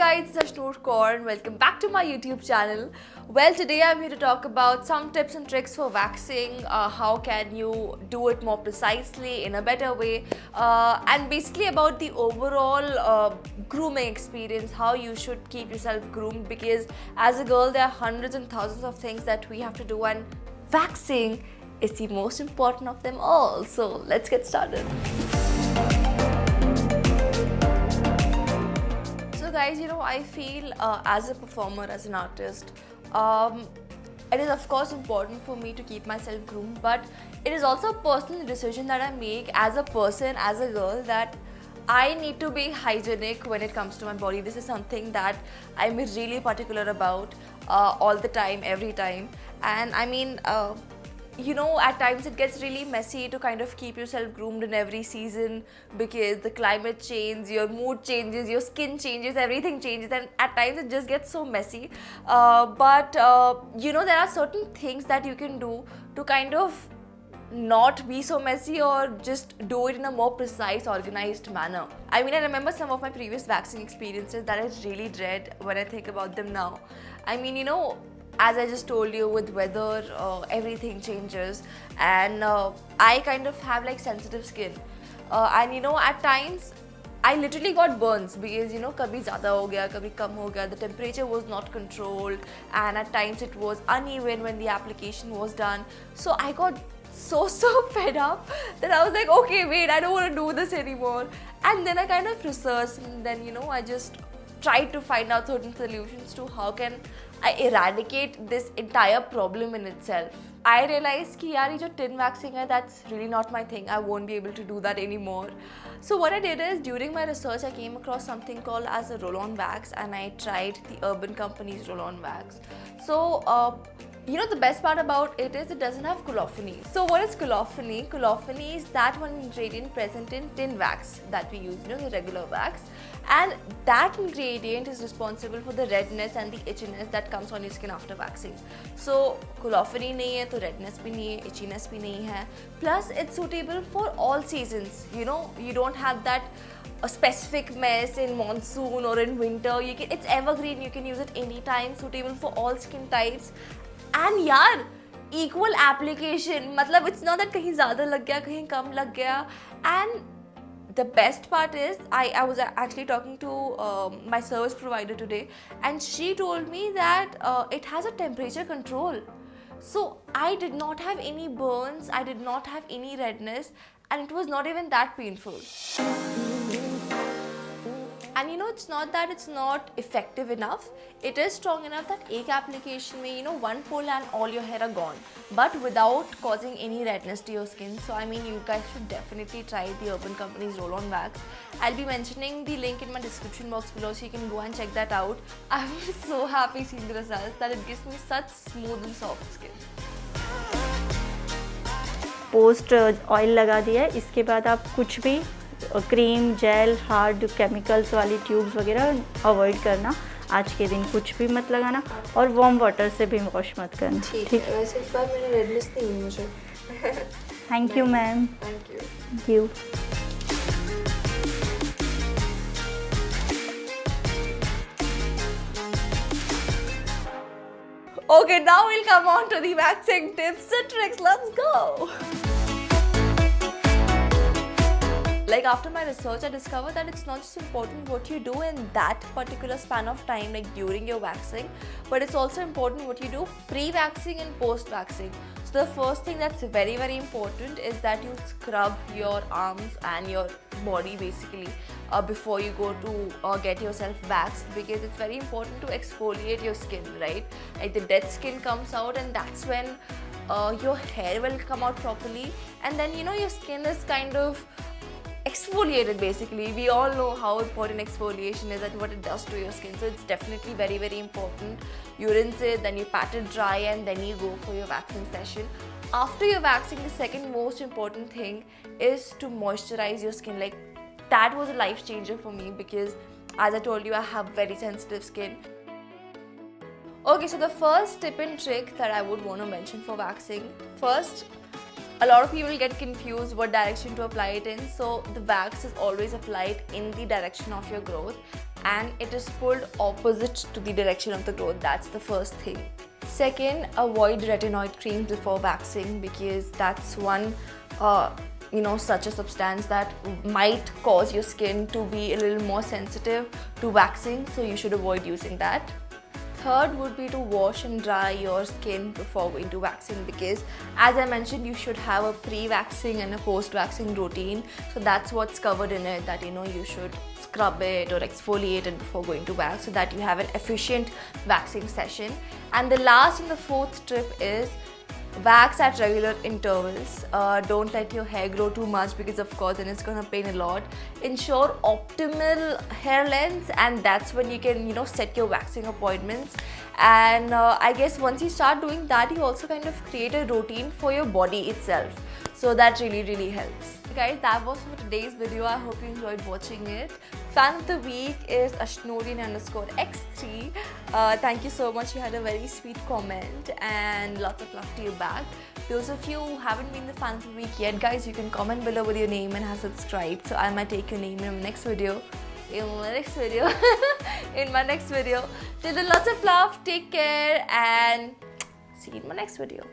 guys, it's Ashnoor Kaur and welcome back to my YouTube channel. Well, today I'm here to talk about some tips and tricks for waxing, how can you do it more precisely in a better way, and basically about the overall grooming experience, how you should keep yourself groomed, because as a girl there are hundreds and thousands of things that we have to do and waxing is the most important of them all. So let's get started. So guys, I feel as a performer, as an artist, it is of course important for me to keep myself groomed, but it is also a personal decision that I make as a person, as a girl, that I need to be hygienic when it comes to my body. This is something that I'm really particular about all the time, every time. And I mean, at times it gets really messy to kind of keep yourself groomed in every season, because the climate changes, your mood changes, your skin changes, everything changes, and at times it just gets so messy. But there are certain things that you can do to kind of not be so messy, or just do it in a more precise, organized manner. I mean, I remember some of my previous waxing experiences that I really dread when I think about them now. I mean, as I just told you, with weather, everything changes, and I kind of have like sensitive skin, and at times I literally got burns because kabhi zyada ho gaya, kabhi kam ho gaya. The temperature was not controlled, and at times it was uneven when the application was done. So I got so fed up that I was like, okay, wait, I don't want to do this anymore. And then I kind of researched, and then I just tried to find out certain solutions to how can I eradicate this entire problem in itself. I realized कि यार ये जो tin waxing है, that's really not my thing. I won't be able to do that anymore. So what I did is, during my research, I came across something called as a roll-on wax, and I tried the Urban Company's roll-on wax. So the best part about it is it doesn't have colophony. So what is colophony? Colophony is that one ingredient present in tin wax that we use, the regular wax. And that ingredient is responsible for the redness and the itchiness that comes on your skin after waxing. So colophony nahi hai, to redness bhi nahi hai, itchiness bhi nahi hai. Plus it's suitable for all seasons. You don't have that a specific mess in monsoon or in winter. It's evergreen, you can use it anytime, suitable for all skin types. And yaar, equal application, matlab it's not that kahin zyada lag gaya, kahin kam lag gaya. And the best part is, I was actually talking to my service provider today, and she told me that it has a temperature control. So I did not have any burns, I did not have any redness, and it was not even that painful. And it's not that it's not effective enough. It is strong enough that ek application mein, one pull and all your hair are gone, but without causing any redness to your skin. So I mean, you guys should definitely try the Urban Company's roll-on wax. I'll be mentioning the link in my description box below, so you can go and check that out. I'm so happy seeing the results, that it gives me such smooth and soft skin. Post oil लगा दिया है, इसके बाद आप कुछ भी cream, jail, hard chemicals वाली tubes वगैरह अवॉइड करना. आज के दिन कुछ भी मत लगाना, और वार्म वाटर से भी वॉश मत करना. ठीक है. वैसे इस बार मैंने रेडनेस नहीं हुई मुझे. Thank you ma'am. Thank you. Okay, now we'll come on to the waxing tips and tricks. Let's go! Like, after my research, I discovered that it's not just important what you do in that particular span of time, like during your waxing, but it's also important what you do pre-waxing and post-waxing. So the first thing that's very important is that you scrub your arms and your body basically before you go to get yourself waxed, because it's very important to exfoliate your skin, right? Like the dead skin comes out, and that's when your hair will come out properly, and then your skin is kind of exfoliated basically. We all know how important exfoliation is and what it does to your skin, so it's definitely very important. You rinse it, then you pat it dry, and then you go for your waxing session. After your waxing, the second most important thing is to moisturize your skin. Like, that was a life changer for me, because as I told you, I have very sensitive skin. Okay, so the first tip and trick that I would want to mention for waxing, first, a lot of people get confused what direction to apply it in. So the wax is always applied in the direction of your growth, and it is pulled opposite to the direction of the growth. That's the first thing. Second, avoid retinoid creams before waxing, because that's one such a substance that might cause your skin to be a little more sensitive to waxing, so you should avoid using that. Third would be to wash and dry your skin before going to waxing, because as I mentioned, you should have a pre-waxing and a post-waxing routine. So that's what's covered in it, that you should scrub it or exfoliate it before going to wax, so that you have an efficient waxing session. And the last and the fourth tip is wax at regular intervals. Don't let your hair grow too much, because of course then it's gonna pain a lot. Ensure optimal hair length, and that's when you can set your waxing appointments. And I guess once you start doing that, you also kind of create a routine for your body itself, so that really helps. Guys, that was for today's video. I hope you enjoyed watching it. Fan of the week is Ashnoor_X3. Thank you so much. You had a very sweet comment and lots of love to you back. Those of you who haven't been the fan of the week yet, guys, you can comment below with your name and have subscribed, so I might take your name in my next video. In my next video. Till then, lots of love, take care, and see you in my next video.